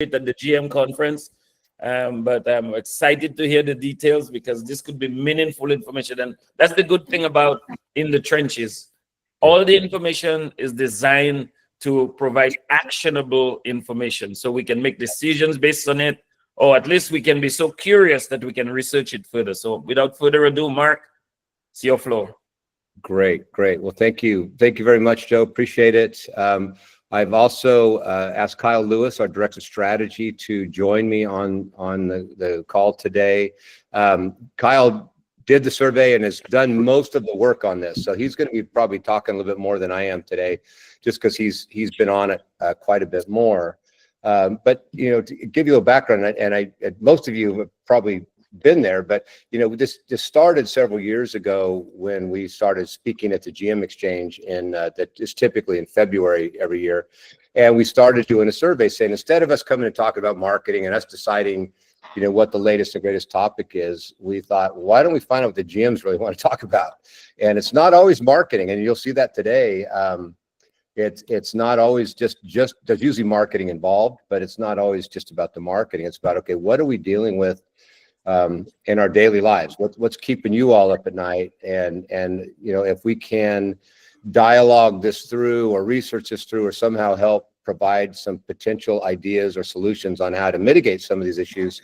at the GM conference. But I'm excited to hear the details because this could be meaningful information. And that's the good thing about in the trenches. All the information is designed to provide actionable information so we can make decisions based on it, or at least we can be so curious that we can research it further. So without further ado, Mark, it's your floor. Great, great. Well, thank you. Thank you very much, Joe. Appreciate it. I've also asked Kyle Lewis, our Director of Strategy, to join me on the call today. Kyle did the survey and has done most of the work on this. So he's going to be probably talking a little bit more than I am today, just because he's been on it quite a bit more. But, you know, to give you a background, and most of you have probably been there, but, you know, this started several years ago when we started speaking at the GM Exchange that is typically in February every year. And we started doing a survey saying, instead of us coming and talking about marketing and us deciding, you know, what the latest and greatest topic is, we thought, why don't we find out what the GMs really want to talk about? And it's not always marketing, and you'll see that today. It's not always just there's usually marketing involved, but it's not always just about the marketing. It's about, okay, what are we dealing with in our daily lives? What's keeping you all up at night? And you know, if we can dialogue this through or research this through or somehow help provide some potential ideas or solutions on how to mitigate some of these issues,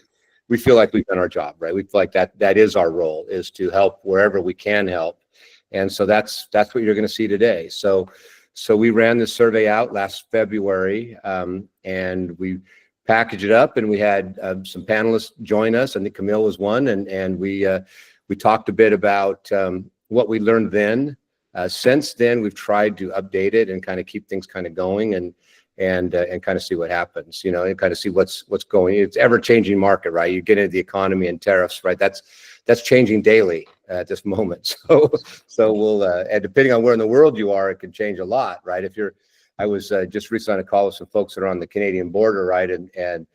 we feel like we've done our job, right? We feel like that is our role, is to help wherever we can help. And so that's what you're going to see today. So we ran this survey out last February, and we packaged it up, and we had some panelists join us. I think Camille was one, and we talked a bit about what we learned then. Since then, we've tried to update it and kind of keep things kind of going and kind of see what happens, you know, and kind of see what's going. It's ever-changing market, right? You get into the economy and tariffs, right? That's changing daily at this moment. So we'll and depending on where in the world you are, it can change a lot, right? I was just recently on a call with some folks that are on the Canadian border, right? And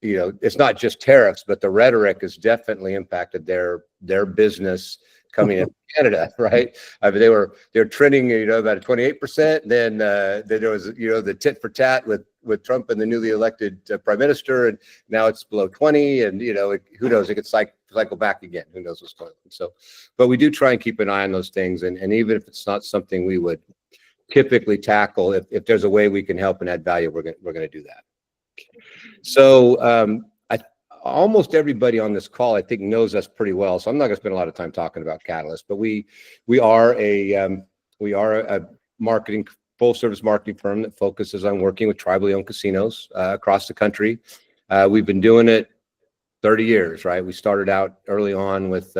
you know, it's not just tariffs, but the rhetoric has definitely impacted their business coming in Canada, right? I mean, they're trending, you know, about a 28%. Then there was, you know, the tit for tat with Trump and the newly elected prime minister, and now it's below 20. And you know, who knows? It could cycle back again. Who knows what's going on? So, but we do try and keep an eye on those things, and even if it's not something we would typically tackle, if there's a way we can help and add value, we're going to do that. So almost everybody on this call, I think, knows us pretty well. So I'm not going to spend a lot of time talking about Catalyst, but we are a full service marketing firm that focuses on working with tribally owned casinos across the country. We've been doing it 30 years, right? We started out early on with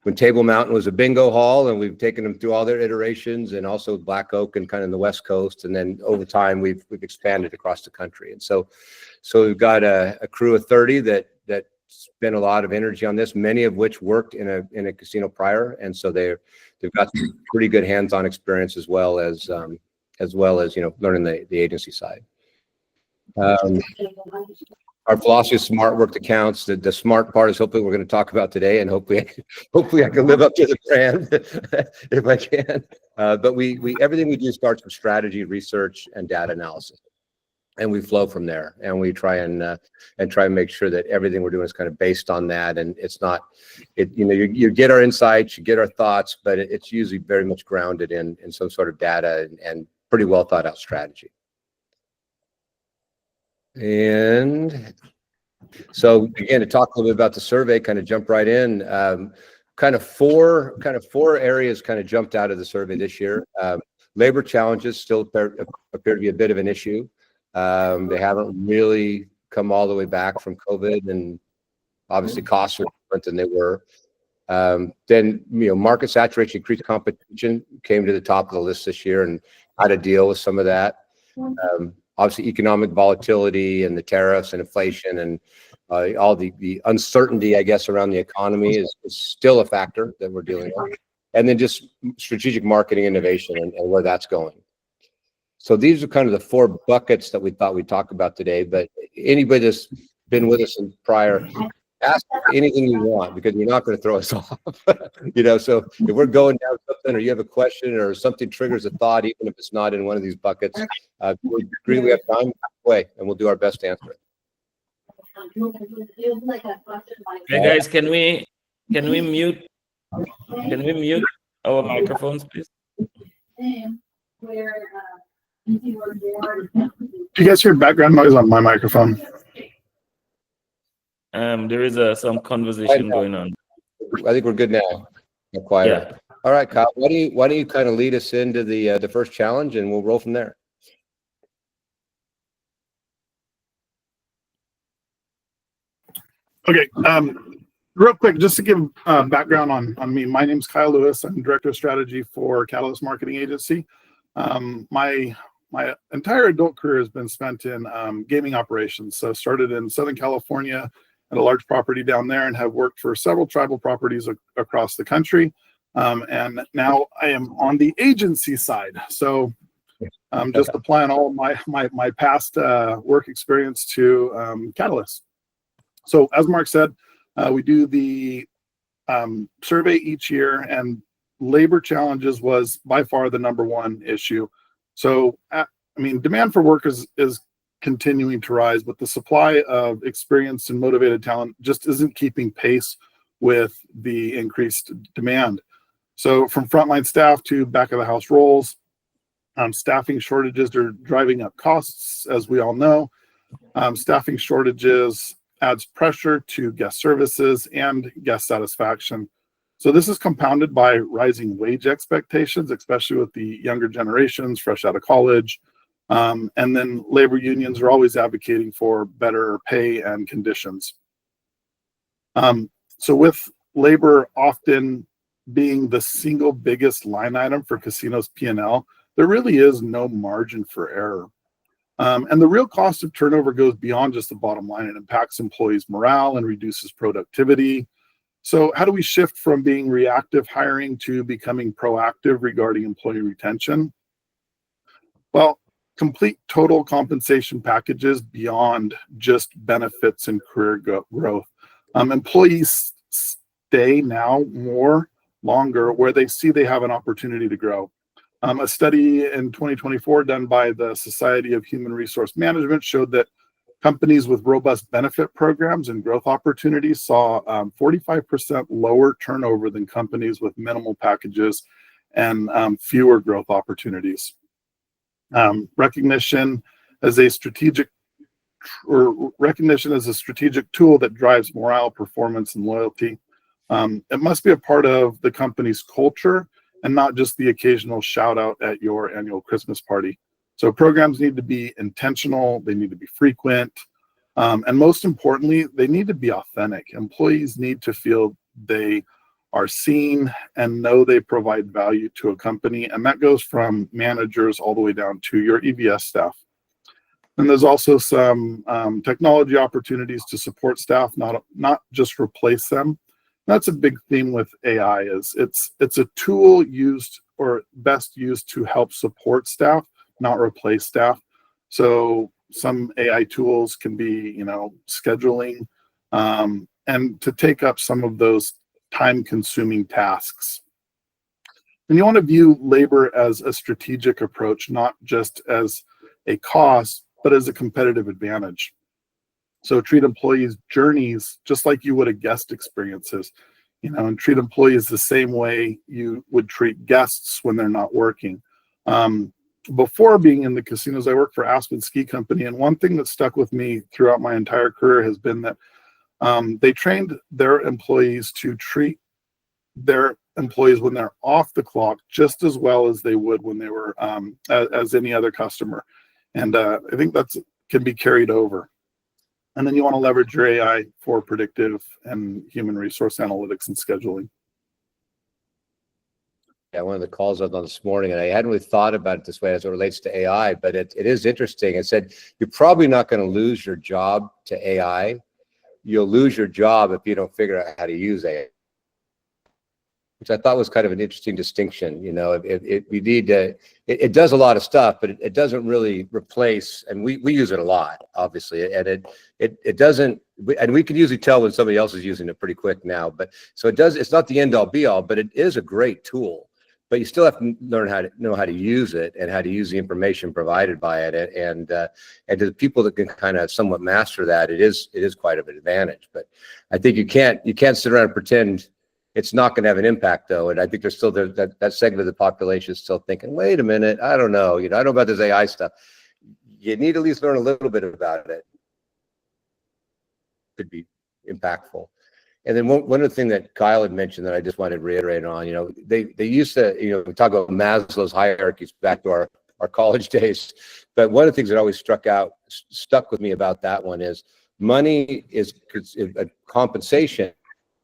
when Table Mountain was a bingo hall, and we've taken them through all their iterations, and also Black Oak and kind of the West Coast. And then over time, we've expanded across the country. And so we've got a crew of 30 that spent a lot of energy on this, many of which worked in a casino prior. And so they've got some pretty good hands-on experience as well as you know, learning the agency side. Our philosophy is smart work that counts. The smart part is hopefully we're going to talk about today, and hopefully I can live up to the brand if I can. But we everything we do starts with strategy, research, and data analysis, and we flow from there. And we try and make sure that everything we're doing is kind of based on that. And it's not, you know, you get our insights, you get our thoughts, but it's usually very much grounded in some sort of data and pretty well thought out strategy. And so again, to talk a little bit about the survey, kind of jump right in. Kind of four areas kind of jumped out of the survey this year. Labor challenges still appear to be a bit of an issue. They haven't really come all the way back from COVID, and obviously costs are different than they were. Then, you know, market saturation, increased competition came to the top of the list this year, and how to deal with some of that. Obviously, economic volatility and the tariffs and inflation and all the uncertainty, I guess, around the economy is still a factor that we're dealing with. And then just strategic marketing innovation and where that's going. So these are kind of the four buckets that we thought we'd talk about today. But anybody that's been with us in prior, ask anything you want, because you're not going to throw us off. You know, so if we're going down something, or you have a question, or something triggers a thought, even if it's not in one of these buckets, we agree we have time, away, and we'll do our best to answer it. Hey guys, can we mute our microphones, please? Do you guys hear background noise on my microphone? There is some conversation going on. I think we're good now. Get quieter. Yeah. All right, Kyle. Why don't you kind of lead us into the first challenge, and we'll roll from there. Okay. Real quick, just to give background on me. My name's Kyle Lewis. I'm Director of Strategy for Catalyst Marketing Agency. My entire adult career has been spent in gaming operations. So started in Southern California at a large property down there, and have worked for several tribal properties across the country. And now I am on the agency side. So I'm just applying all my past work experience to Catalyst. So as Mark said, we do the survey each year, and labor challenges was by far the #1 issue. So, I mean, demand for work is continuing to rise, but the supply of experienced and motivated talent just isn't keeping pace with the increased demand. So from frontline staff to back of the house roles, staffing shortages are driving up costs, as we all know. Staffing shortages adds pressure to guest services and guest satisfaction. So this is compounded by rising wage expectations, especially with the younger generations fresh out of college. And then labor unions are always advocating for better pay and conditions. So with labor often being the single biggest line item for casinos P&L, there really is no margin for error. And the real cost of turnover goes beyond just the bottom line. It impacts employees' morale and reduces productivity. So how do we shift from being reactive hiring to becoming proactive regarding employee retention? Well, complete total compensation packages beyond just benefits and career growth. Employees stay now longer where they see they have an opportunity to grow. A study in 2024 done by the Society of Human Resource Management showed that companies with robust benefit programs and growth opportunities saw 45% lower turnover than companies with minimal packages and fewer growth opportunities. Recognition as a strategic tool that drives morale, performance, and loyalty. It must be a part of the company's culture and not just the occasional shout out at your annual Christmas party. So programs need to be intentional, they need to be frequent, and most importantly, they need to be authentic. Employees need to feel they are seen and know they provide value to a company, and that goes from managers all the way down to your EVS staff. And there's also some technology opportunities to support staff, not just replace them. That's a big theme with AI. Is it's a tool used or best used to help support staff, not replace staff. So some AI tools can be, scheduling, and to take up some of those time-consuming tasks. And you want to view labor as a strategic approach, not just as a cost, but as a competitive advantage. So treat employees' journeys just like you would a guest experiences, and treat employees the same way you would treat guests when they're not working. Before being in the casinos, I worked for Aspen Ski Company, and one thing that stuck with me throughout my entire career has been that they trained their employees to treat their employees when they're off the clock just as well as they would when they were as any other customer. And I think that can be carried over. And then you want to leverage your AI for predictive and human resource analytics and scheduling. Yeah, one of the calls I was on this morning, and I hadn't really thought about it this way as it relates to AI, but it is interesting. It said, you're probably not going to lose your job to AI. You'll lose your job if you don't figure out how to use AI, which I thought was kind of an interesting distinction. It does a lot of stuff, but it doesn't really replace, and we use it a lot, obviously, and it doesn't, and we can usually tell when somebody else is using it pretty quick now, but so it's not the end all be all, but it is a great tool. but you still have to learn how to know how to use it and how to use the information provided by it. And to the people that can kind of somewhat master that, it is quite of an advantage. But I think you can't sit around and pretend it's not going to have an impact, though. And I think there's still that segment of the population is still thinking, wait a minute, I don't know, I don't know about this AI stuff. You need to at least learn a little bit about it. Could be impactful. And then one of the things that Kyle had mentioned that I just wanted to reiterate on, they used to, we talk about Maslow's hierarchies back to our college days, but one of the things that always stuck with me about that one is money is a compensation.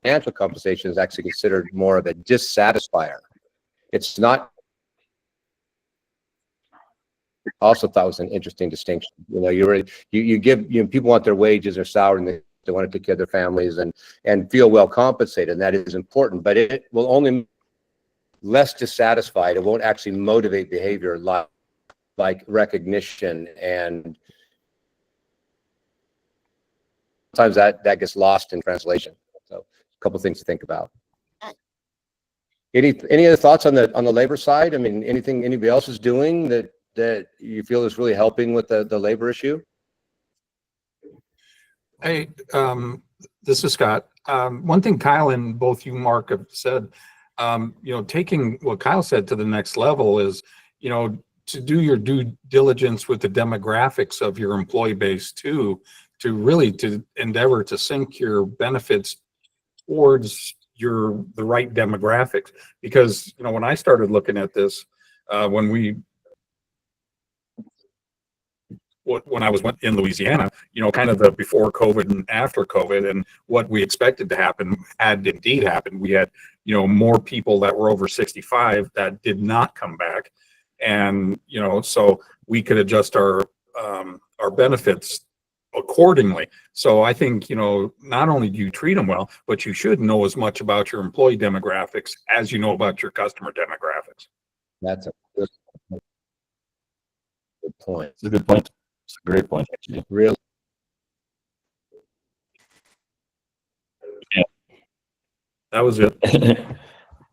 Financial compensation is actually considered more of a dissatisfier. It's not. Also thought was an interesting distinction. You give people want their wages or salary, and they want to take care of their families and feel well compensated, and that is important, but it will only less dissatisfied. It won't actually motivate behavior like recognition, and sometimes that gets lost in translation. So a couple things to think about. Any other thoughts on the labor side? I mean, anything anybody else is doing that you feel is really helping with the labor issue? Hey, this is Scott. One thing Kyle and both you, Mark, have said, taking what Kyle said to the next level is, to do your due diligence with the demographics of your employee base too, to endeavor to sync your benefits towards the right demographics. Because, when I started looking at this, when I was in Louisiana, kind of the before COVID and after COVID, and what we expected to happen had indeed happened. We had, more people that were over 65 that did not come back. And, so we could adjust our benefits accordingly. So I think, not only do you treat them well, but you should know as much about your employee demographics as you know about your customer demographics. That's a good point. It's a good point. It's a great point, actually. Really? Yeah. That was it.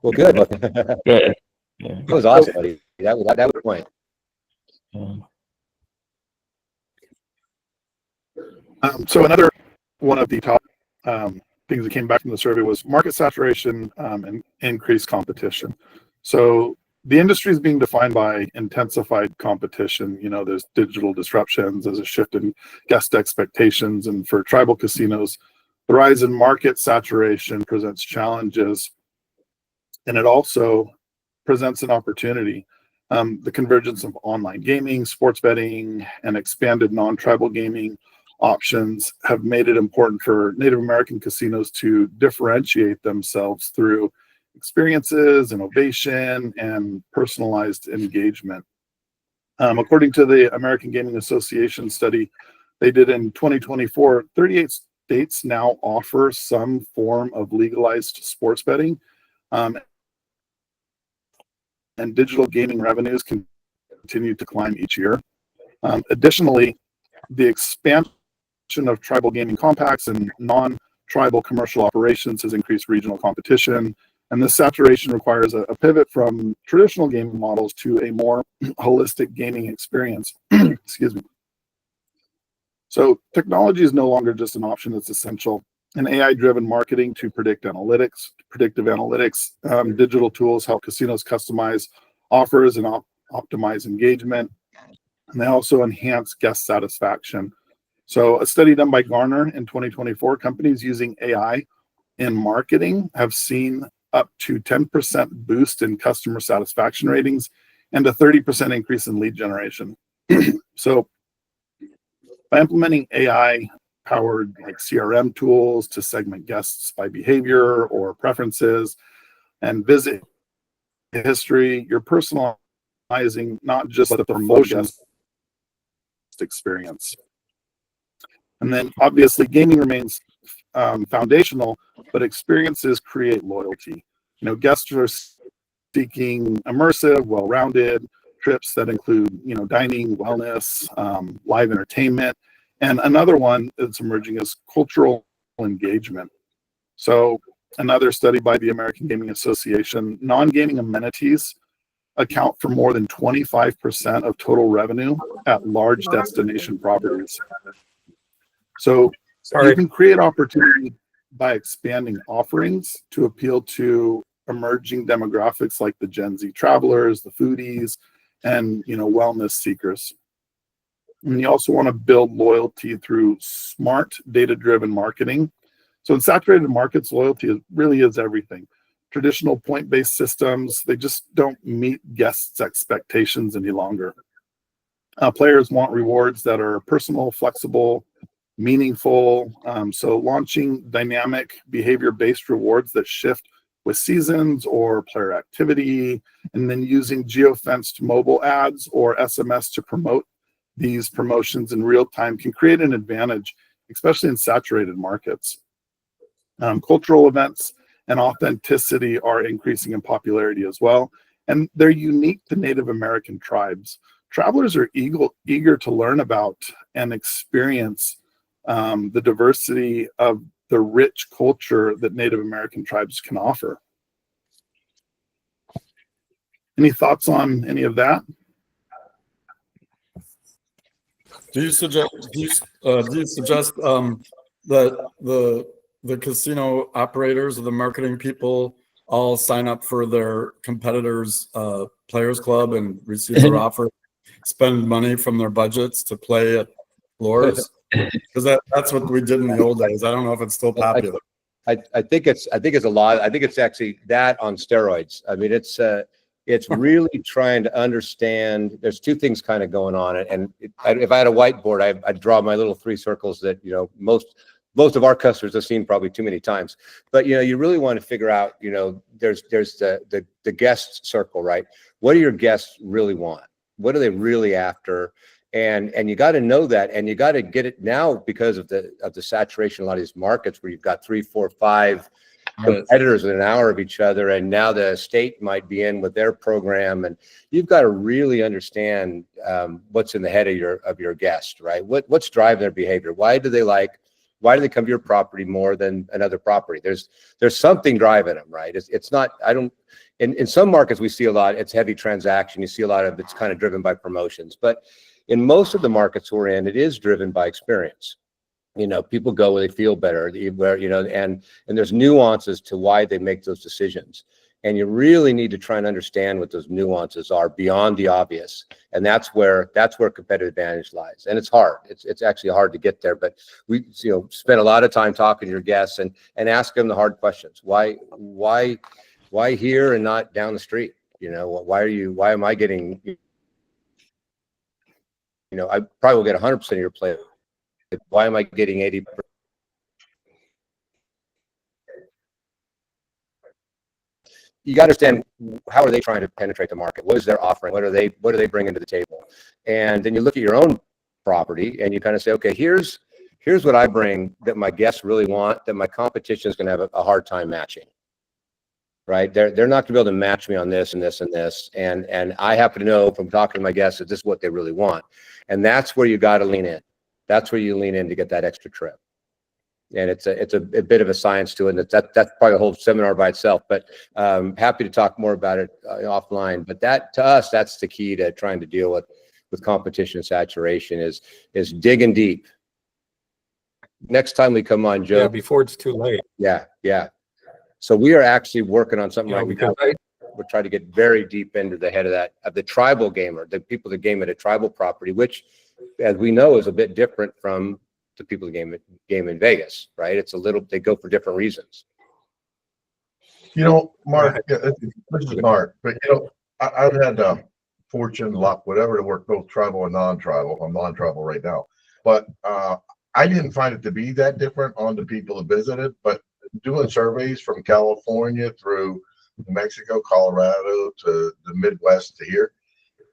Well, good. Good. Yeah. That was awesome, buddy. That was the point. So another one of the top things that came back from the survey was market saturation and increased competition. So the industry is being defined by intensified competition. There's digital disruptions, there's a shift in guest expectations, and for tribal casinos, the rise in market saturation presents challenges, and it also presents an opportunity. The convergence of online gaming, sports betting, and expanded non-tribal gaming options have made it important for Native American casinos to differentiate themselves through experiences, innovation, and personalized engagement. According to the American Gaming Association study they did in 2024, 38 states now offer some form of legalized sports betting, and digital gaming revenues continue to climb each year. Additionally, the expansion of tribal gaming compacts and non-tribal commercial operations has increased regional competition, and this saturation requires a pivot from traditional gaming models to a more holistic gaming experience. Excuse me. So technology is no longer just an option, it's essential. And AI-driven marketing to predictive analytics, digital tools help casinos customize offers and optimize engagement, and they also enhance guest satisfaction. So a study done by Gartner in 2024, companies using AI in marketing have seen up to 10% boost in customer satisfaction ratings and a 30% increase in lead generation. So by implementing AI-powered CRM tools to segment guests by behavior or preferences and visit history, you're personalizing not just the promotion experience. And then obviously gaming remains foundational, but experiences create loyalty. Guests are seeking immersive, well-rounded trips that include, dining, wellness, live entertainment, and another one that's emerging is cultural engagement. So another study by the American Gaming Association, non-gaming amenities account for more than 25% of total revenue at large destination properties. So you can create opportunity by expanding offerings to appeal to emerging demographics like the Gen Z travelers, the foodies, and wellness seekers. And you also want to build loyalty through smart data-driven marketing. So in saturated markets, loyalty really is everything. Traditional point-based systems, they just don't meet guests' expectations any longer. Players want rewards that are personal, flexible, meaningful. So launching dynamic behavior-based rewards that shift with seasons or player activity, and then using geofenced mobile ads or SMS to promote these promotions in real time can create an advantage, especially in saturated markets. Cultural events and authenticity are increasing in popularity as well, and they're unique to Native American tribes. Travelers are eager to learn about and experience the diversity of the rich culture that Native American tribes can offer. Any thoughts on any of that? Do you suggest that the casino operators or the marketing people all sign up for their competitors' players club and receive their offer, spend money from their budgets to play at floors? Because that's what we did in the old days. I don't know if it's still popular. I think it's a lot. I think it's actually that on steroids. I mean, it's really trying to understand. There's two things kind of going on, and if I had a whiteboard, I'd draw my little three circles that most of our customers have seen probably too many times. But you really want to figure out. There's the guest circle, right? What do your guests really want? What are they really after? And you got to know that, and you got to get it now because of the saturation in a lot of these markets where you've got 3, 4, 5 competitors within an hour of each other, and now the state might be in with their program, and you've got to really understand what's in the head of your guest, right? What's driving their behavior? Why do they come to your property more than another property? There's something driving them, right? It's not. In some markets we see a lot. It's heavy transaction. You see a lot of it's kind of driven by promotions, but in most of the markets we're in, it is driven by experience. People go where they feel better, and there's nuances to why they make those decisions. And you really need to try and understand what those nuances are beyond the obvious. And that's where competitive advantage lies. And it's hard. It's actually hard to get there, but we spend a lot of time talking to your guests and ask them the hard questions. Why here and not down the street? Why am I getting, I probably will get 100% of your play. Why am I getting 80%? You got to understand, how are they trying to penetrate the market? What is their offering? What are they bringing to the table? And then you look at your own property and you kind of say, okay, here's what I bring that my guests really want, that my competition is going to have a hard time matching. Right? They're not going to be able to match me on this and this and this. And I happen to know from talking to my guests that this is what they really want. And that's where you got to lean in. That's where you lean in to get that extra trip. And it's a bit of a science to it. And that's probably a whole seminar by itself, but happy to talk more about it offline. But that, to us, that's the key to trying to deal with competition saturation is digging deep. Next time we come on, Joe. Yeah, before it's too late. Yeah. So we are actually working on something right now. We're trying to get very deep into the head of the tribal gamer, the people that game at a tribal property, which, as we know, is a bit different from the people that game in Vegas, right? They go for different reasons. Mark, this is Mark, but I've had fortune, luck, whatever, to work both tribal and non-tribal. I'm non-tribal right now, but I didn't find it to be that different on the people that visited. But doing surveys from California through New Mexico, Colorado to the Midwest to here,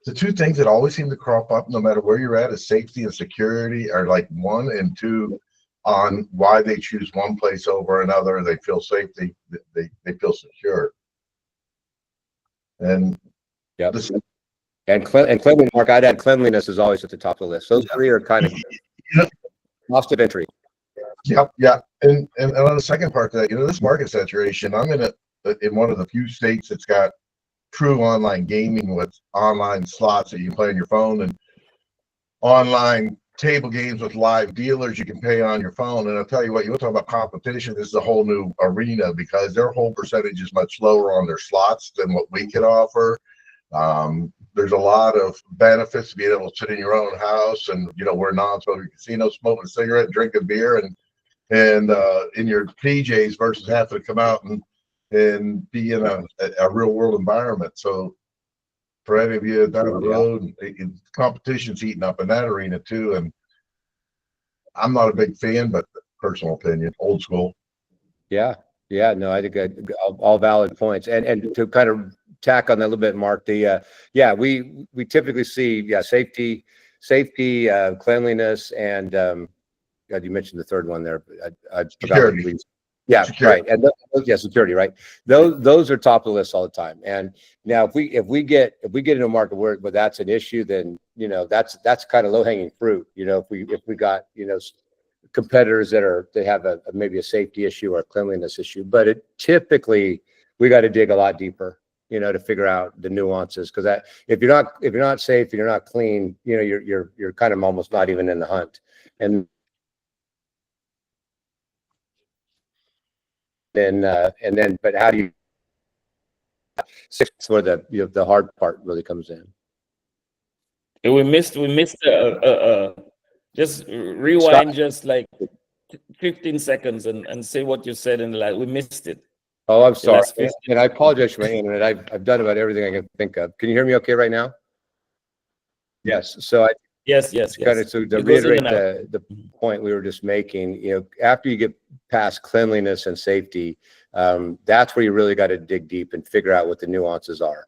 the two things that always seem to crop up no matter where you're at is safety and security are like 1 and 2 on why they choose one place over another. They feel safe, they feel secure. And yeah, and cleanliness, Mark, I'd add cleanliness is always at the top of the list. Those three are kind of cost of entry. Yep, yeah. And on the second part of that, this market saturation, I'm in one of the few states that's got true online gaming with online slots that you can play on your phone and online table games with live dealers you can pay on your phone. And I'll tell you what, you want to talk about competition, this is a whole new arena because their whole percentage is much lower on their slots than what we can offer. There's a lot of benefits to being able to sit in your own house and, you know, we're a non-smoking casino, smoking a cigarette, drinking beer and in your PJs versus having to come out and be in a real world environment. So for any of you down the road, competition's heating up in that arena too. And I'm not a big fan, but personal opinion, old school. Yeah. Yeah. No, I think all valid points. And to kind of tack on that a little bit, Mark, we typically see, safety, cleanliness, and God, you mentioned the third one there. I forgot. Yeah, security. Right. And security, right? Those are top of the list all the time. And now if we get into a market where that's an issue, then, you know, that's kind of low hanging fruit. You know, if we got, you know, competitors they have maybe a safety issue or a cleanliness issue, but typically we got to dig a lot deeper, you know, to figure out the nuances. Because that if you're not safe and you're not clean, you know, you're kind of almost not even in the hunt. And then, but how do you? Where the hard part really comes in. We missed. Just rewind, Scott, just like 15 seconds, and say what you said in the last. We missed it. Oh, I'm sorry, and I apologize for my internet. I've done about everything I can think of. Can you hear me okay right now? Yes. So Yes. Kind of, so to reiterate the point we were just making, you know, after you get past cleanliness and safety, that's where you really got to dig deep and figure out what the nuances are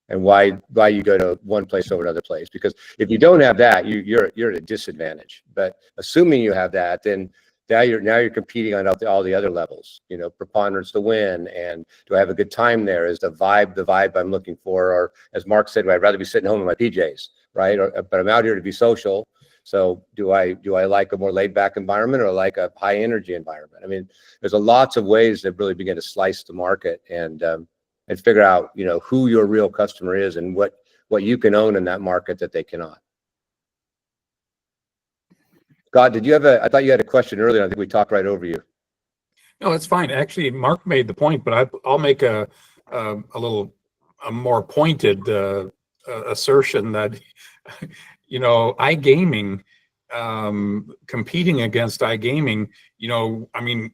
and why you go to one place over another place. Because if you don't have that, you're at a disadvantage. But assuming you have that, then now you're competing on all the other levels. You know, preponderance to win, and do I have a good time there? Is the vibe I'm looking for? Or as Mark said, I'd rather be sitting home in my PJs, right? But I'm out here to be social. So do I like a more laid back environment or like a high energy environment? I mean, there's lots of ways to really begin to slice the market and figure out, you know, who your real customer is and what you can own in that market that they cannot. Scott, I thought you had a question earlier. I think we talked right over you. No, it's fine. Actually, Mark made the point, but I'll make a more pointed assertion that, you know, iGaming, competing against iGaming, you know, I mean,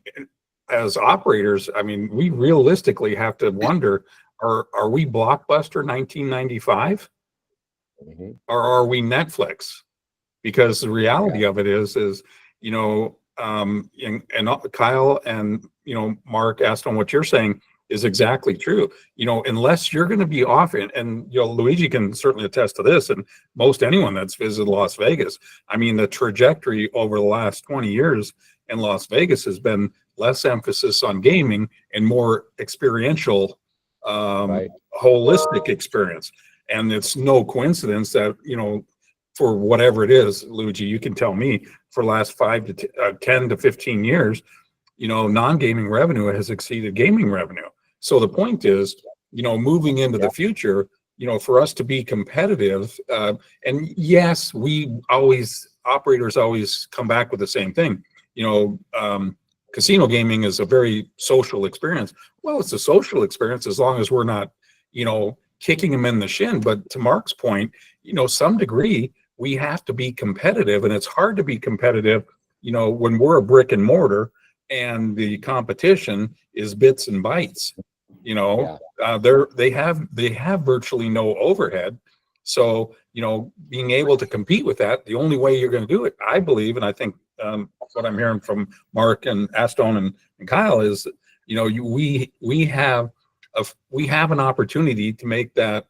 as operators, I mean, we realistically have to wonder, are we Blockbuster 1995? Mm-hmm. Or are we Netflix? Because the reality of it is, you know, and Kyle and, you know, Mark asked on what you're saying is exactly true. You know, unless you're going to be off it, and, you know, Luigi can certainly attest to this, and most anyone that's visited Las Vegas. I mean, the trajectory over the last 20 years in Las Vegas has been less emphasis on gaming and more experiential, holistic experience. And it's no coincidence that, you know, for whatever it is, Luigi, you can tell me, for the last 10 to 15 years, you know, non-gaming revenue has exceeded gaming revenue. So the point is, you know, moving into the future, you know, for us to be competitive, and yes, operators always come back with the same thing. You know, casino gaming is a very social experience. Well, it's a social experience as long as we're not, you know, kicking them in the shin. But to Mark's point, you know, some degree, we have to be competitive, and it's hard to be competitive, you know, when we're a brick and mortar and the competition is bits and bytes. You know, they have virtually no overhead. So, you know, being able to compete with that, the only way you're going to do it, I believe, and I think what I'm hearing from Mark and ASTONE and Kyle is, you know, we have an opportunity to make that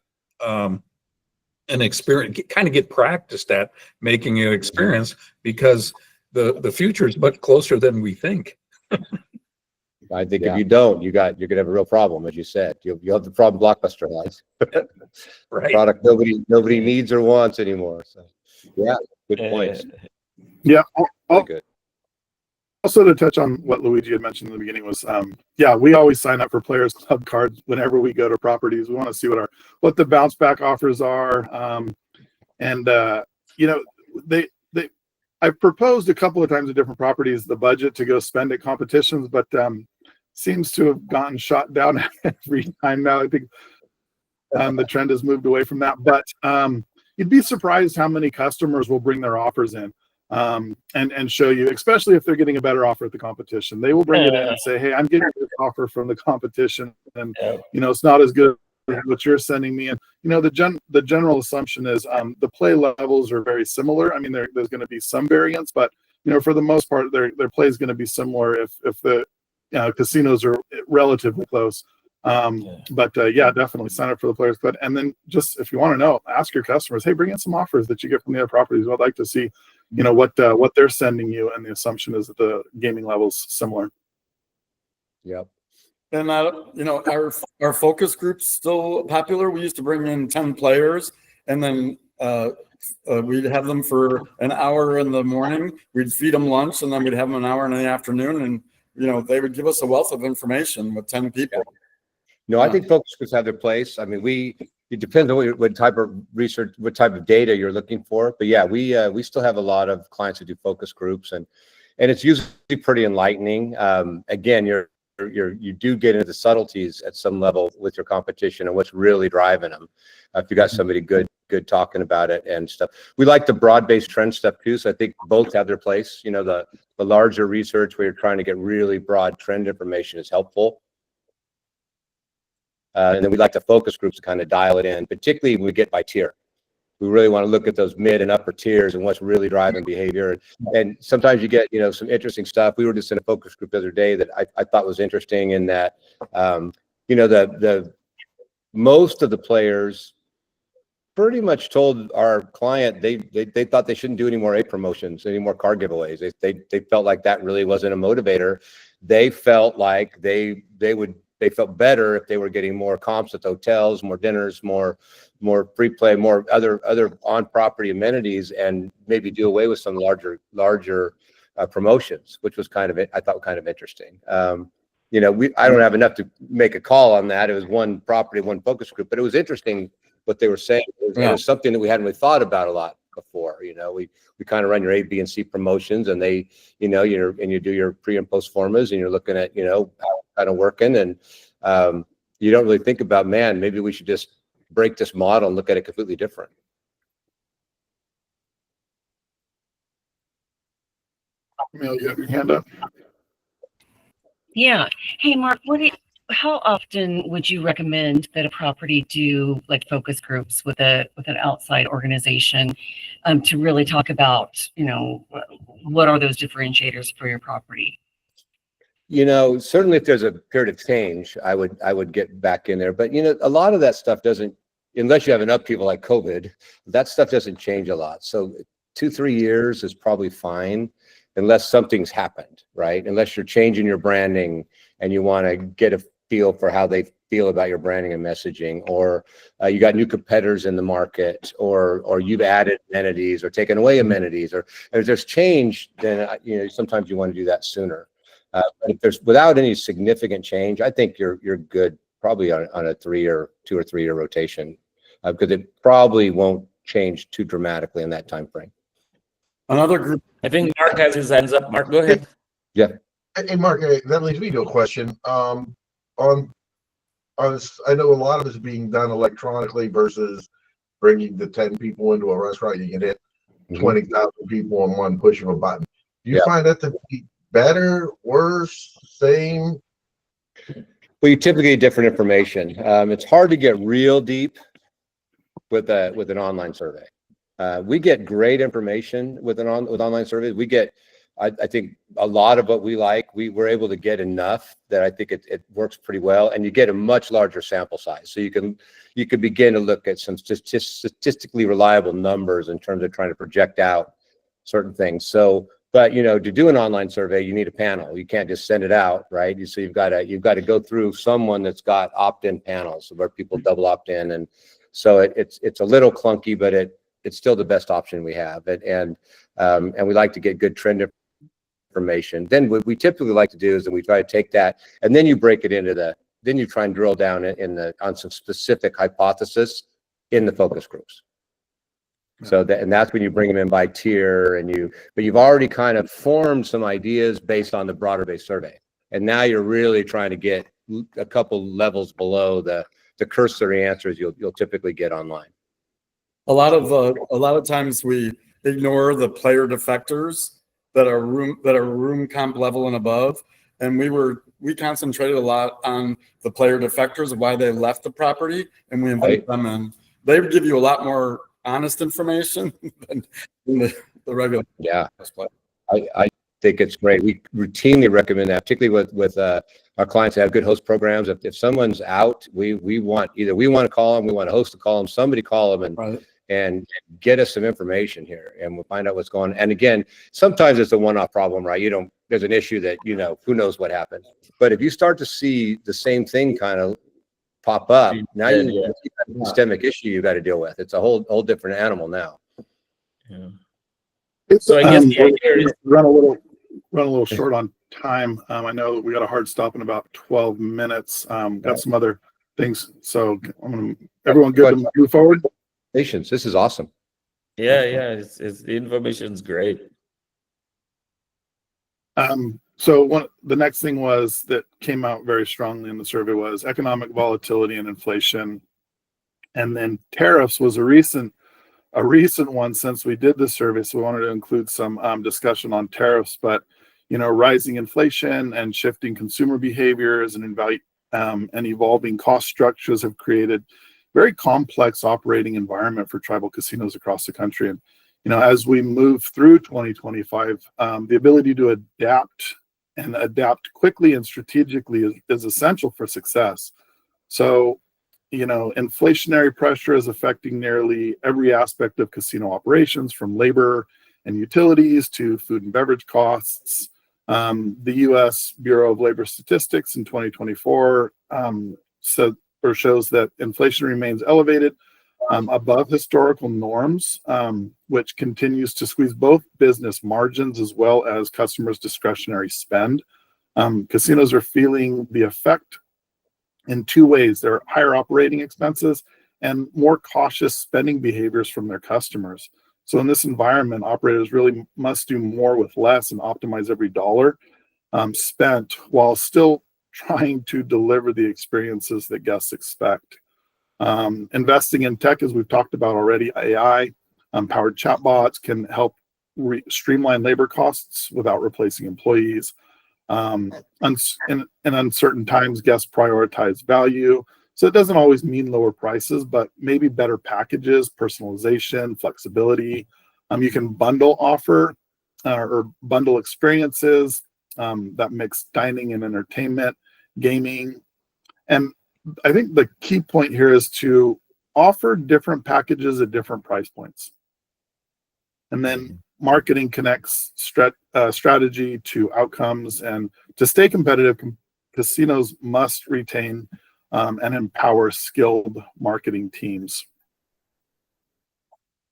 an experience, kind of get practiced at making an experience, because the future is much closer than we think. I think if you don't, you're gonna have a real problem, as you said. You'll have the problem Blockbuster has. Right. Product nobody needs or wants anymore. So yeah, good points. Yeah. Good. Also, to touch on what Luigi had mentioned in the beginning was, yeah, we always sign up for Players Club cards whenever we go to properties. We want to see what the bounce back offers are, and you know, I've proposed a couple of times at different properties the budget to go spend at competitions, but seems to have gotten shot down every time now. I think the trend has moved away from that, but you'd be surprised how many customers will bring their offers in and show you, especially if they're getting a better offer at the competition. They will bring it in and say, hey, I'm getting this offer from the competition, and you know, it's not as good as what you're sending me. And you know, the general assumption is the play levels are very similar. I mean, there's going to be some variance, but you know, for the most part, their play is going to be similar if the casinos are relatively close. But yeah, definitely sign up for the Players Club. And then just, if you want to know, ask your customers, hey, bring in some offers that you get from the other properties. I'd like to see, you know, what they're sending you. And the assumption is that the gaming level's similar. Yep. And you know, our focus group's still popular. We used to bring in 10 players, and then we'd have them for an hour in the morning. We'd feed them lunch, and then we'd have them an hour in the afternoon. And you know, they would give us a wealth of information with 10 people. No, I think focus groups have their place. I mean, it depends on what type of research, what type of data you're looking for. But yeah, we still have a lot of clients who do focus groups, and it's usually pretty enlightening. Again, you do get into the subtleties at some level with your competition and what's really driving them. If you got somebody good talking about it and stuff. We like the broad-based trend stuff too. So I think both have their place. You know, the larger research where you're trying to get really broad trend information is helpful. And then we like the focus groups to kind of dial it in, particularly when we get by tier. We really want to look at those mid and upper tiers and what's really driving behavior. And sometimes you get, you know, some interesting stuff. We were just in a focus group the other day that I thought was interesting in that, you know, the most of the players pretty much told our client they thought they shouldn't do any more promotions, any more card giveaways. They felt like that really wasn't a motivator. They felt like they felt better if they were getting more comps at the hotels, more dinners, more free play, more other on-property amenities, and maybe do away with some larger promotions, which was I thought kind of interesting. You know, I don't have enough to make a call on that. It was one property, one focus group, but it was interesting what they were saying. It was something that we hadn't really thought about a lot before. You know, we kind of run your A, B, and C promotions, and they, you know, you do your pre and post formas, and you're looking at, you know, how it's kind of working, and you don't really think about, man, maybe we should just break this model and look at it completely different. Camille, you have your hand up. Yeah. Hey, Mark, how often would you recommend that a property do like focus groups with an outside organization to really talk about, you know, what are those differentiators for your property? You know, certainly if there's a period of change, I would get back in there. But, you know, a lot of that stuff doesn't, unless you have an upheaval like COVID, that stuff doesn't change a lot. So 2-3 years is probably fine unless something's happened, right? Unless you're changing your branding and you want to get a feel for how they feel about your branding and messaging, or you got new competitors in the market, or you've added amenities or taken away amenities, or if there's change, then, you know, sometimes you want to do that sooner. But if there's without any significant change, I think you're good probably on a 2 or 3 year rotation, because it probably won't change too dramatically in that time frame. Another group. I think Mark has his hands up. Mark, go ahead. Yeah. Hey, Mark, that leads me to a question. On this, I know a lot of it's being done electronically versus bringing the 10 people into a restaurant. You can hit 20,000 people on one push of a button. Do you find that to be better, worse, same? Well, you typically get different information. It's hard to get real deep with an online survey. We get great information with online surveys. We get, I think, a lot of what we like. We're able to get enough that I think it works pretty well, and you get a much larger sample size. So you can begin to look at some statistically reliable numbers in terms of trying to project out certain things. So, but you know, to do an online survey, you need a panel. You can't just send it out, right? So you've got to go through someone that's got opt-in panels where people double opt in, and so it's a little clunky, but it's still the best option we have. And we like to get good trend information. Then what we typically like to do is that we try to take that and then you break it into then you try and drill down on some specific hypothesis in the focus groups. So and that's when you bring them in by tier but you've already kind of formed some ideas based on the broader base survey. And now you're really trying to get a couple levels below the cursory answers you'll typically get online. A lot of times we ignore the player defectors that are room comp level and above. And we concentrated a lot on the player defectors of why they left the property, and we invite them in. They would give you a lot more honest information than the regular. Yeah, I think it's great. We routinely recommend that, particularly with our clients that have good host programs. If someone's out, we want to call them, we want a host to call them, somebody call them and get us some information here, and we'll find out what's going on. And again, sometimes it's a one-off problem, right? There's an issue that, who knows what happened. But if you start to see the same thing kind of pop up, now you have a systemic issue you got to deal with. It's a whole different animal now. Yeah. So I guess the idea is run a little short on time. I know that we got a hard stop in about 12 minutes. Got some other things. So everyone good to move forward? Patience. This is awesome. Yeah. It's the information's great. So the next thing that came out very strongly in the survey was economic volatility and inflation. And then tariffs was a recent one since we did the survey. So we wanted to include some discussion on tariffs, but rising inflation and shifting consumer behaviors and evolving cost structures have created very complex operating environment for tribal casinos across the country. And as we move through 2025, the ability to adapt quickly and strategically is essential for success. So, inflationary pressure is affecting nearly every aspect of casino operations, from labor and utilities to food and beverage costs. The U.S. Bureau of Labor Statistics in 2024 shows that inflation remains elevated above historical norms, which continues to squeeze both business margins as well as customers' discretionary spend. Casinos are feeling the effect in two ways. There are higher operating expenses and more cautious spending behaviors from their customers. So in this environment, operators really must do more with less and optimize every dollar spent while still trying to deliver the experiences that guests expect. Investing in tech, as we've talked about already, AI powered chatbots can help streamline labor costs without replacing employees. In uncertain times, guests prioritize value. So it doesn't always mean lower prices, but maybe better packages, personalization, flexibility. You can bundle offer or bundle experiences that mix dining and entertainment, gaming. And I think the key point here is to offer different packages at different price points. And then marketing connects strategy to outcomes. And to stay competitive, casinos must retain and empower skilled marketing teams.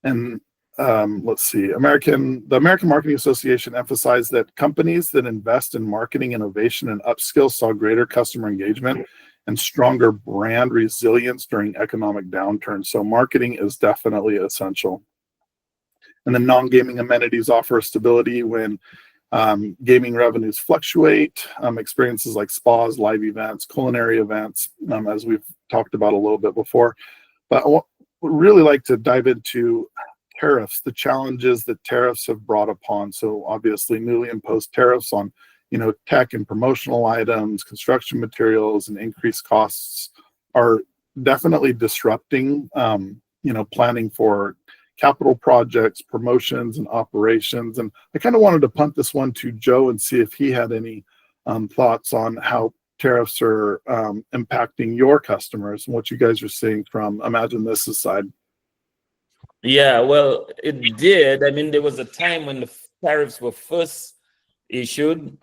And let's see, the American Marketing Association emphasized that companies that invest in marketing innovation and upskill saw greater customer engagement and stronger brand resilience during economic downturns. So marketing is definitely essential. And then non-gaming amenities offer stability when gaming revenues fluctuate. Experiences like spas, live events, culinary events, as we've talked about a little bit before. But I would really like to dive into tariffs, the challenges that tariffs have brought upon. So obviously newly imposed tariffs on tech and promotional items, construction materials, and increased costs are definitely disrupting planning for capital projects, promotions, and operations. And I kind of wanted to punt this one to Joe and see if he had any thoughts on how tariffs are impacting your customers and what you guys are seeing from Imagine This's side. Yeah, well, it did. I mean, there was a time when the tariffs were first issued.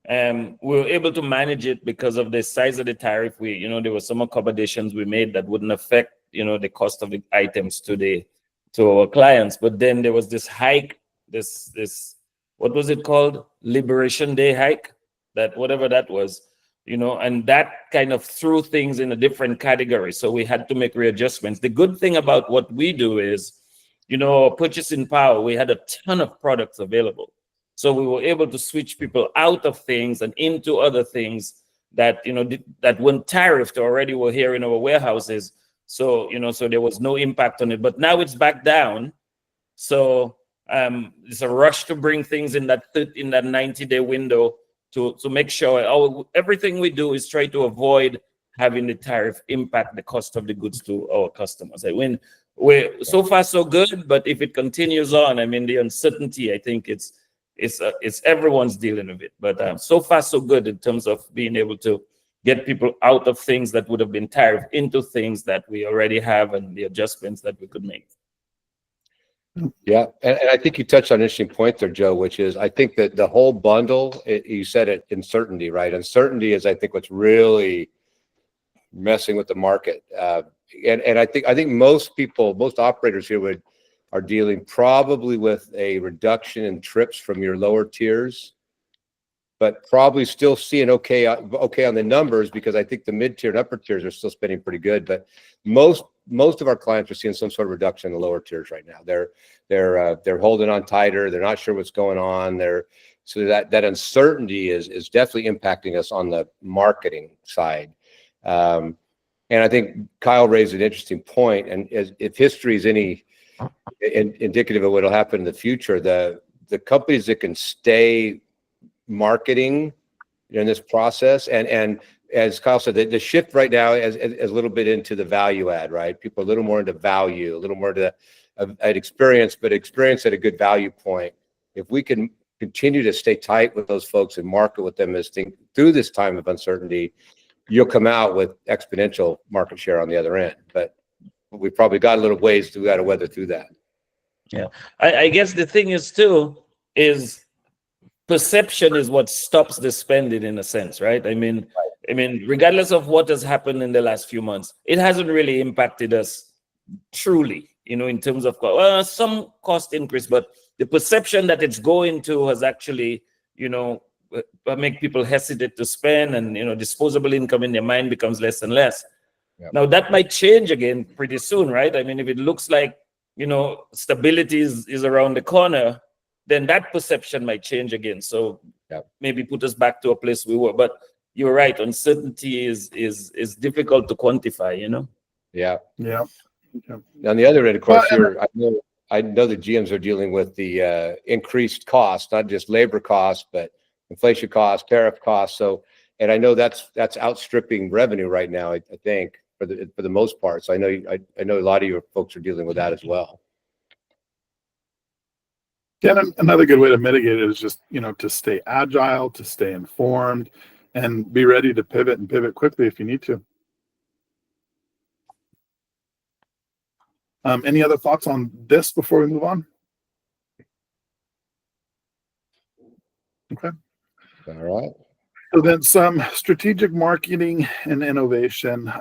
We were able to manage it because of the size of the tariff. There were some accommodations we made that wouldn't affect, the cost of the items to our clients. But then there was this hike, this what was it called? Liberation Day hike, that whatever that was, and that kind of threw things in a different category. So we had to make readjustments. The good thing about what we do is, purchasing power, we had a ton of products available. So we were able to switch people out of things and into other things that, that weren't tariffed already were here in our warehouses. So, so there was no impact on it, but now it's back down. So it's a rush to bring things in that 90-day window to make sure everything we do is try to avoid having the tariff impact the cost of the goods to our customers. We're so far so good, but if it continues on, the uncertainty, I think it's everyone's dealing with it. But so far so good in terms of being able to get people out of things that would have been tariffed into things that we already have and the adjustments that we could make. Yeah, and I think you touched on an interesting point there, Joe, which is I think that the whole bundle, you said it, uncertainty, right? Uncertainty is, I think, what's really messing with the market. And I think most operators here are dealing probably with a reduction in trips from your lower tiers, but probably still seeing okay on the numbers, because I think the mid-tier and upper tiers are still spending pretty good. But most of our clients are seeing some sort of reduction in the lower tiers right now. They're holding on tighter. They're not sure what's going on. So that uncertainty is definitely impacting us on the marketing side. And I think Kyle raised an interesting point. And if history is any indicative of what will happen in the future, the companies that can stay marketing in this process, and as Kyle said, the shift right now is a little bit into the value add, right? People are a little more into value, a little more to an experience, but experience at a good value point. If we can continue to stay tight with those folks and market with them through this time of uncertainty, you'll come out with exponential market share on the other end. But we probably got a little ways we got to weather through that. Yeah, I guess the thing is too is perception is what stops the spending in a sense, right? I mean, regardless of what has happened in the last few months, it hasn't really impacted us truly, in terms of some cost increase, but the perception that it's going to has actually, make people hesitate to spend, and disposable income in their mind becomes less and less. Yep. Now that might change again pretty soon, right? If it looks like stability is around the corner, then that perception might change again. So maybe put us back to a place we were. But you're right, uncertainty is difficult to quantify, Yeah. Yeah. On the other end, of course, I know the GMs are dealing with the increased cost, not just labor costs, but inflation costs, tariff costs. So, and I know that's outstripping revenue right now, I think, for the most part. So I know a lot of your folks are dealing with that as well. Yeah, and another good way to mitigate it is just, to stay agile, to stay informed, and be ready to pivot quickly if you need to. Any other thoughts on this before we move on? Okay. All right. So then some strategic marketing and innovation.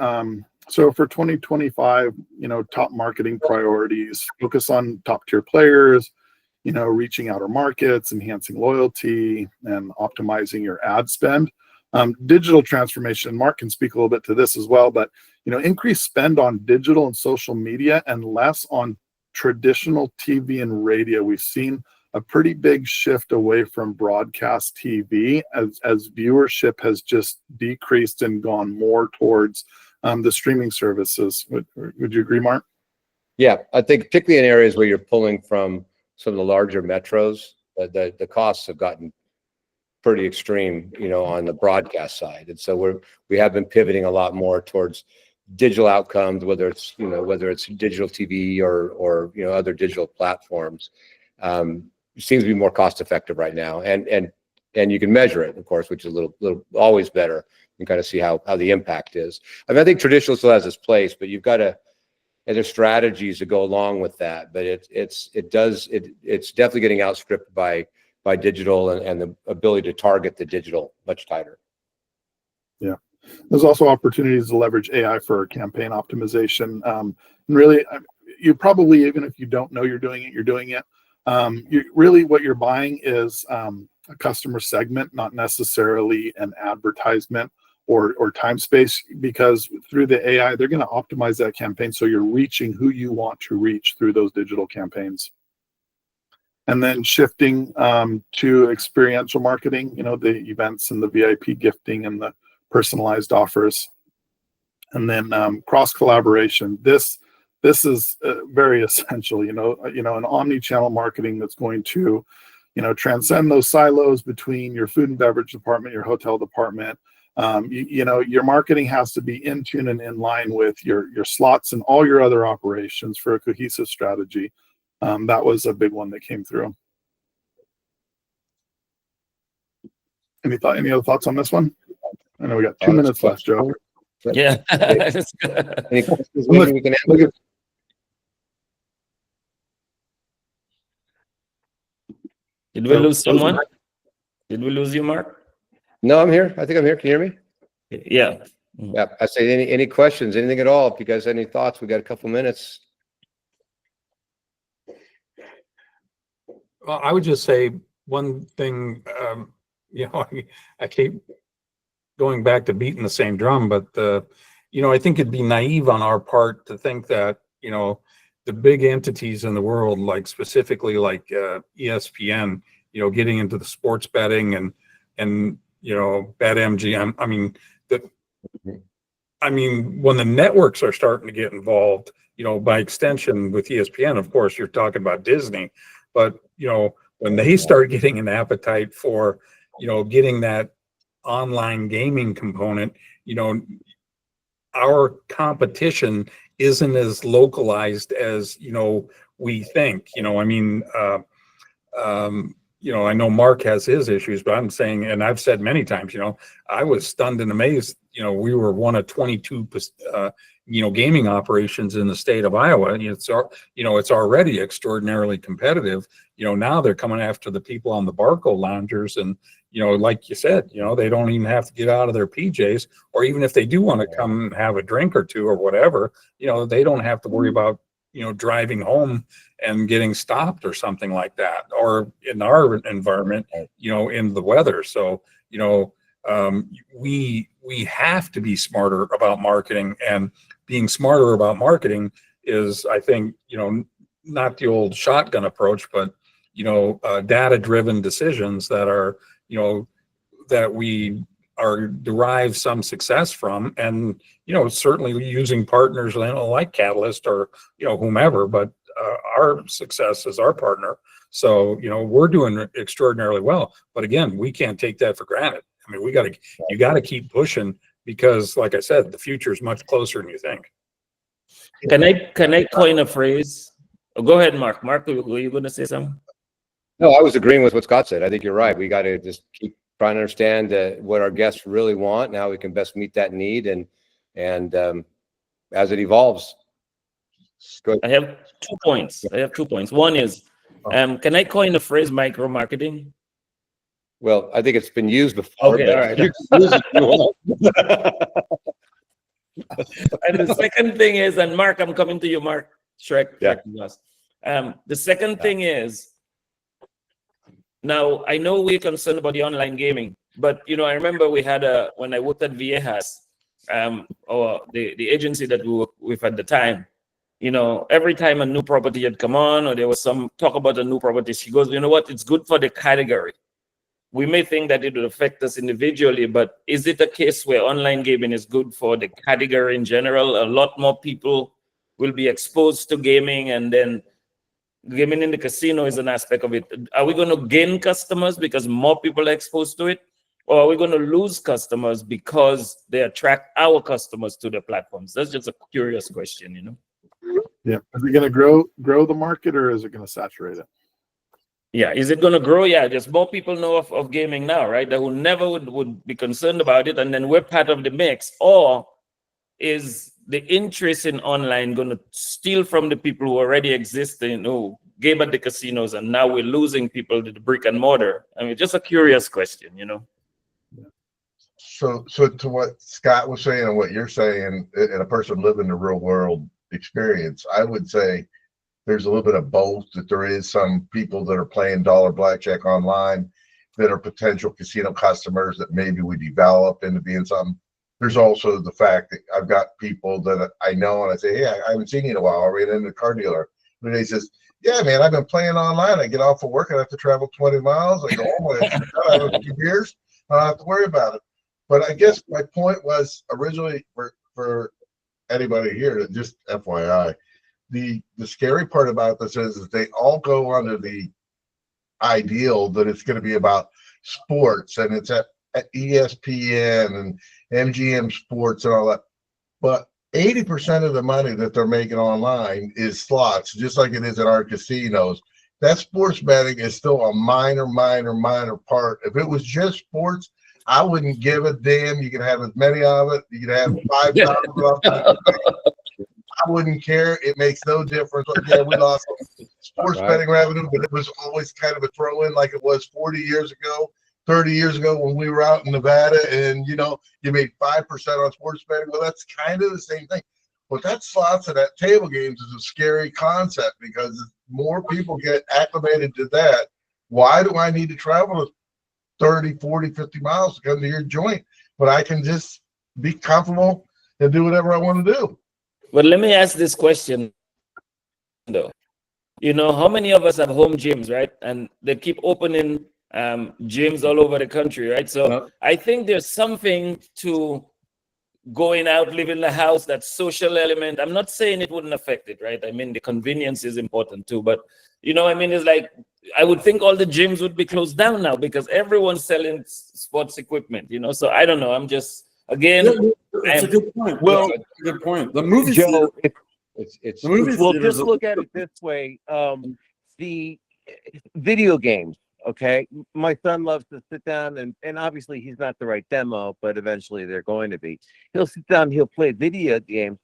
So for 2025, top marketing priorities, focus on top tier players, reaching outer markets, enhancing loyalty, and optimizing your ad spend. Digital transformation, Mark can speak a little bit to this as well, but increase spend on digital and social media and less on traditional TV and radio. We've seen a pretty big shift away from broadcast TV as viewership has just decreased and gone more towards the streaming services. Would you agree, Mark? Yeah, I think particularly in areas where you're pulling from some of the larger metros, the costs have gotten pretty extreme, on the broadcast side. And so we have been pivoting a lot more towards digital outcomes, whether it's digital TV or other digital platforms. It seems to be more cost effective right now. And you can measure it, of course, which is a little always better. You can kind of see how the impact is. I think traditional still has its place, but you've got to, and there's strategies to go along with that, but it's definitely getting outstripped by digital and the ability to target the digital much tighter. Yeah, there's also opportunities to leverage AI for campaign optimization. And really, you probably, even if you don't know you're doing it, Really what you're buying is a customer segment, not necessarily an advertisement or time space, because through the AI, they're going to optimize that campaign so you're reaching who you want to reach through those digital campaigns. And then shifting to experiential marketing, the events and the VIP gifting and the personalized offers. And then cross collaboration. This is very essential. An omni-channel marketing that's going to, transcend those silos between your food and beverage department, your hotel department. Your marketing has to be in tune and in line with your slots and all your other operations for a cohesive strategy. That was a big one that came through. Any other thoughts on this one? I know we got 2 minutes left, Joe. Yeah. Any questions maybe we can answer? Did we lose someone? Did we lose you, Mark? No, I'm here. I think I'm here. Can you hear me? Yeah. Yeah. I say any questions, anything at all. If you guys have any thoughts, we got a couple minutes. Well, I would just say one thing, I keep going back to beating the same drum, but I think it'd be naive on our part to think that, the big entities in the world, like specifically like ESPN, getting into the sports betting and BetMGM. When the networks are starting to get involved, by extension with ESPN, of course, you're talking about Disney, but when they start getting an appetite for, getting that online gaming component, our competition isn't as localized as we think. I know Mark has his issues, but I'm saying, and I've said many times, I was stunned and amazed. We were one of 22 gaming operations in the state of Iowa. It's already extraordinarily competitive. Now they're coming after the people on the Barco loungers, and like you said, they don't even have to get out of their PJs, or even if they do want to come have a drink or two or whatever, they don't have to worry about driving home and getting stopped or something like that, or in our environment, in the weather. So we have to be smarter about marketing, and being smarter about marketing is, I think, not the old shotgun approach, but data-driven decisions that are that we are derive some success from, and certainly using partners like Catalyst or whomever, but our success is our partner. So we're doing extraordinarily well, but again, we can't take that for granted. You got to keep pushing, because like I said, the future is much closer than you think. Can I coin a phrase? Oh, go ahead, Mark. Mark, were you going to say something? No, I was agreeing with what Scott said. I think you're right. We got to just keep trying to understand what our guests really want, and how we can best meet that need, and as it evolves. Good. I have 2 points. One is, can I coin the phrase micro marketing? Well, I think it's been used before. Okay, all right. You can use it if you want. And the second thing is, and Mark, I'm coming to you, Mark Shrek. Yeah. The second thing is, now I know we're concerned about the online gaming, but I remember we had when I worked at Viejas, or the agency that we worked with at the time, every time a new property had come on, or there was some talk about a new property, she goes, you know what, it's good for the category. We may think that it would affect us individually, but is it a case where online gaming is good for the category in general? A lot more people will be exposed to gaming, and then gaming in the casino is an aspect of it. Are we going to gain customers because more people are exposed to it? Or are we going to lose customers because they attract our customers to the platforms? That's just a curious question, Yeah. Is it going to grow the market, or is it going to saturate it? Yeah. Is it going to grow? Yeah. Just more people know of gaming now, right? That who never would be concerned about it. And then we're part of the mix. Or is the interest in online going to steal from the people who already exist, who game at the casinos, and now we're losing people to the brick and mortar? Just a curious question, So to what Scott was saying and what you're saying, and a person living the real world experience, I would say there's a little bit of both, that there is some people that are playing dollar blackjack online that are potential casino customers that maybe we develop into being something. There's also the fact that I've got people that I know and I say, hey, I haven't seen you in a while. I ran into a car dealer. And he says, yeah, man, I've been playing online. I get off of work. I have to travel 20 miles. I go home. I have a few beers. I don't have to worry about it. But I guess my point was originally for anybody here, to just FYI, the scary part about this is they all go under the ideal that it's going to be about sports, and it's at ESPN and MGM Sports and all that. But 80% of the money that they're making online is slots, just like it is at our casinos. That sports betting is still a minor part. If it was just sports, I wouldn't give a damn. You can have as many of it. You can have 5,000 of it. I wouldn't care. It makes no difference. Like, yeah, we lost sports betting revenue, but it was always kind of a throw in, like it was 40 years ago, 30 years ago when we were out in Nevada, and you made 5% on sports betting. Well, that's kind of the same thing. But that slots and that table games is a scary concept, because more people get acclimated to that. Why do I need to travel 30, 40, 50 miles to come to your joint? But I can just be comfortable and do whatever I want to do. But let me ask this question, though. How many of us have home gyms, right? And they keep opening gyms all over the country, right? So I think there's something to going out, leaving the house, that social element. I'm not saying it wouldn't affect it, right? I mean, the convenience is important too, but it's like, I would think all the gyms would be closed down now because everyone's selling sports equipment, so I don't know. I'm just, again, it's a good point. Well, It's a good point. The movie Joe, It's the movie well, theaters just look at it this way. The video games, okay? My son loves to sit down and obviously he's not the right demo, but eventually they're going to be. He'll sit down, he'll play video games.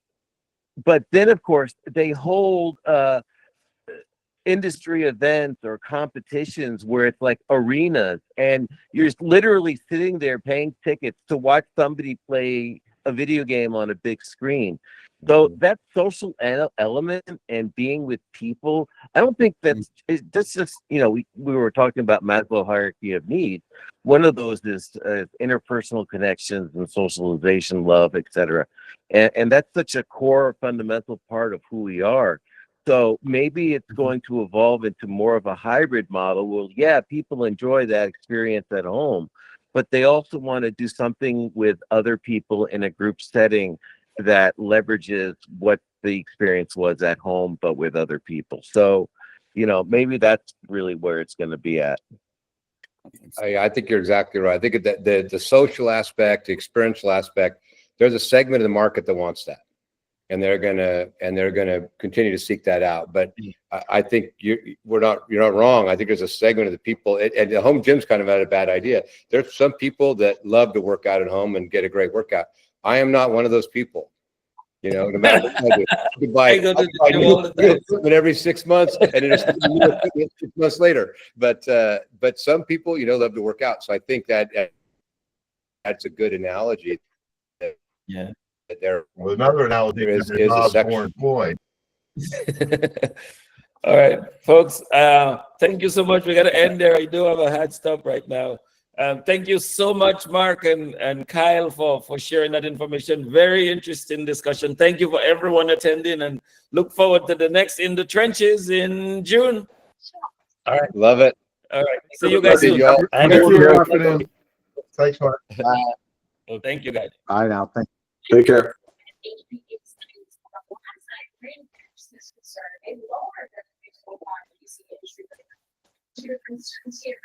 But then, of course, they hold industry events or competitions where it's like arenas, and you're literally sitting there paying tickets to watch somebody play a video game on a big screen. So that social element and being with people, I don't think that's just we were talking about Maslow hierarchy of needs. One of those is interpersonal connections and socialization, love, etc. And that's such a core fundamental part of who we are. So maybe it's going to evolve into more of a hybrid model. Well, yeah, people enjoy that experience at home, but they also want to do something with other people in a group setting that leverages what the experience was at home, but with other people. So, maybe that's really where it's going to be at. I think you're exactly right. I think that the social aspect, the experiential aspect, there's a segment of the market that wants that. And they're gonna continue to seek that out. But I think you're not wrong. I think there's a segment of the people, and the home gym's kind of had a bad idea. There's some people that love to work out at home and get a great workout. I am not one of those people. No matter what I do, I go to the gym all the time. Equipment every 6 months, and it's 6 months later. But some people, love to work out. So I think that's a good analogy. Yeah. There, Well, another analogy is a section. Point. All right, folks. Thank you so much. We got to end there. I do have a hard stop right now. Thank you so much, Mark and Kyle, for sharing that information. Very interesting discussion. Thank you for everyone attending, and look forward to the next In the Trenches in June. All right. Love it. All right. See you guys soon. Thank you. Thanks, Mark. Well, thank you, guys. Bye now. Thank Take care. Consider